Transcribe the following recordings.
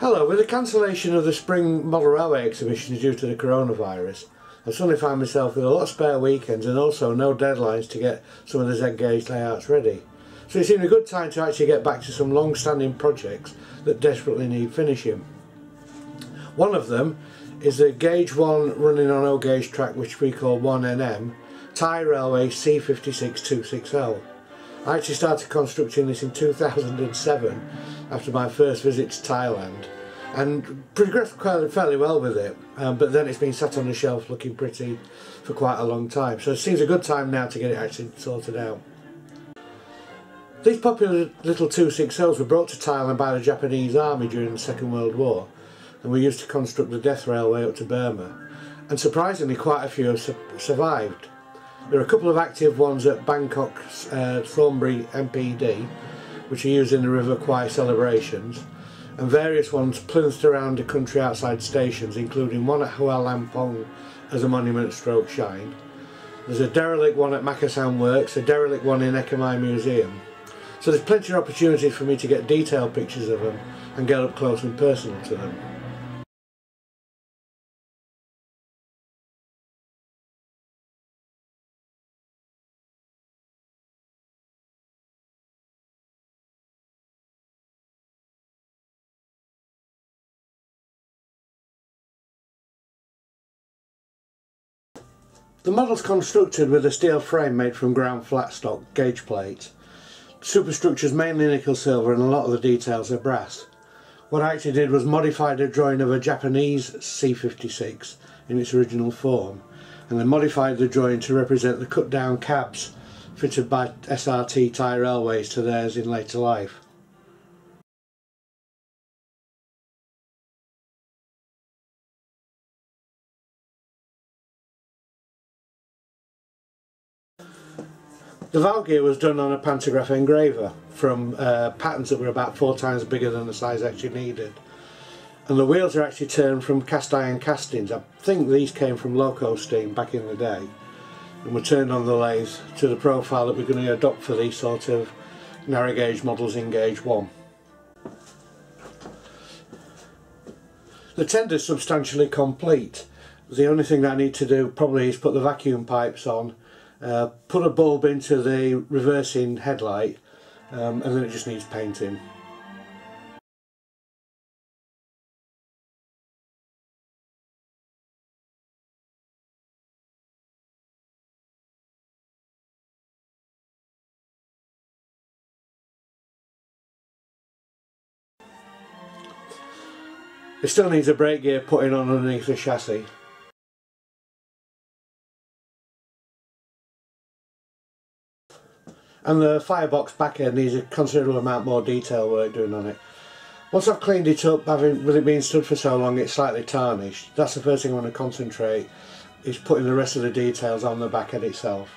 Hello, with the cancellation of the spring model railway exhibitions due to the coronavirus, I suddenly found myself with a lot of spare weekends and also no deadlines to get some of the Z-gauge layouts ready. So it seemed a good time to actually get back to some long-standing projects that desperately need finishing. One of them is the Gauge 1 running on O-gauge track, which we call 1NM, Thai Railway C56 260. I actually started constructing this in 2007 after my first visit to Thailand and progressed fairly well with it, but then it's been sat on the shelf looking pretty for quite a long time, so it seems a good time now to get it actually sorted out. These popular little 260s were brought to Thailand by the Japanese army during the Second World War and were used to construct the Death Railway up to Burma, and surprisingly quite a few have survived. There are a couple of active ones at Bangkok's Thornbury MPD, which are used in the River Kwai celebrations, and various ones plinths around the country outside stations, including one at Hua Lamphong as a monument stroke shine. There's a derelict one at Makassar Works, a derelict one in Ekamai Museum. So there's plenty of opportunities for me to get detailed pictures of them and get up close and personal to them. The model's constructed with a steel frame made from ground flat stock gauge plates. Superstructure's mainly nickel silver and a lot of the details are brass. What I actually did was modify the drawing of a Japanese C56 in its original form, and then modified the drawing to represent the cut down cabs fitted by SRT Thai Railways to theirs in later life. The valve gear was done on a pantograph engraver from patterns that were about 4 times bigger than the size actually needed. And the wheels are actually turned from cast iron castings. I think these came from loco steam back in the day and were turned on the lathe to the profile that we're going to adopt for these sort of narrow gauge models in Gauge 1. The tender is substantially complete. The only thing that I need to do probably is put the vacuum pipes on, put a bulb into the reversing headlight, and then it just needs painting. It still needs a brake gear putting on underneath the chassis. And the firebox backhead needs a considerable amount more detail work doing on it. Once I've cleaned it up, with it being stood for so long, it's slightly tarnished. That's the first thing I want to concentrate, is putting the rest of the details on the backhead itself.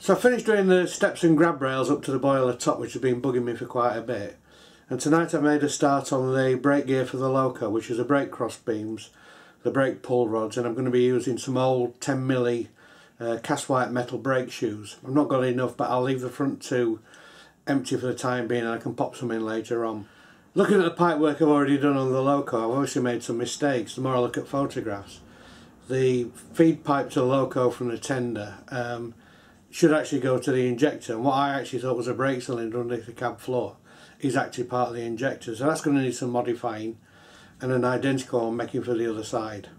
So I finished doing the steps and grab rails up to the boiler top, which has been bugging me for quite a bit. And tonight I made a start on the brake gear for the loco, which is the brake cross beams, the brake pull rods, and I'm going to be using some old 10mm cast white metal brake shoes. I've not got enough, but I'll leave the front two empty for the time being and I can pop some in later on. Looking at the pipe work I've already done on the loco, I've obviously made some mistakes the more I look at photographs. The feed pipe to the loco from the tender should actually go to the injector, and what I actually thought was a brake cylinder underneath the cab floor is actually part of the injector, so that's going to need some modifying, and an identical one making for the other side.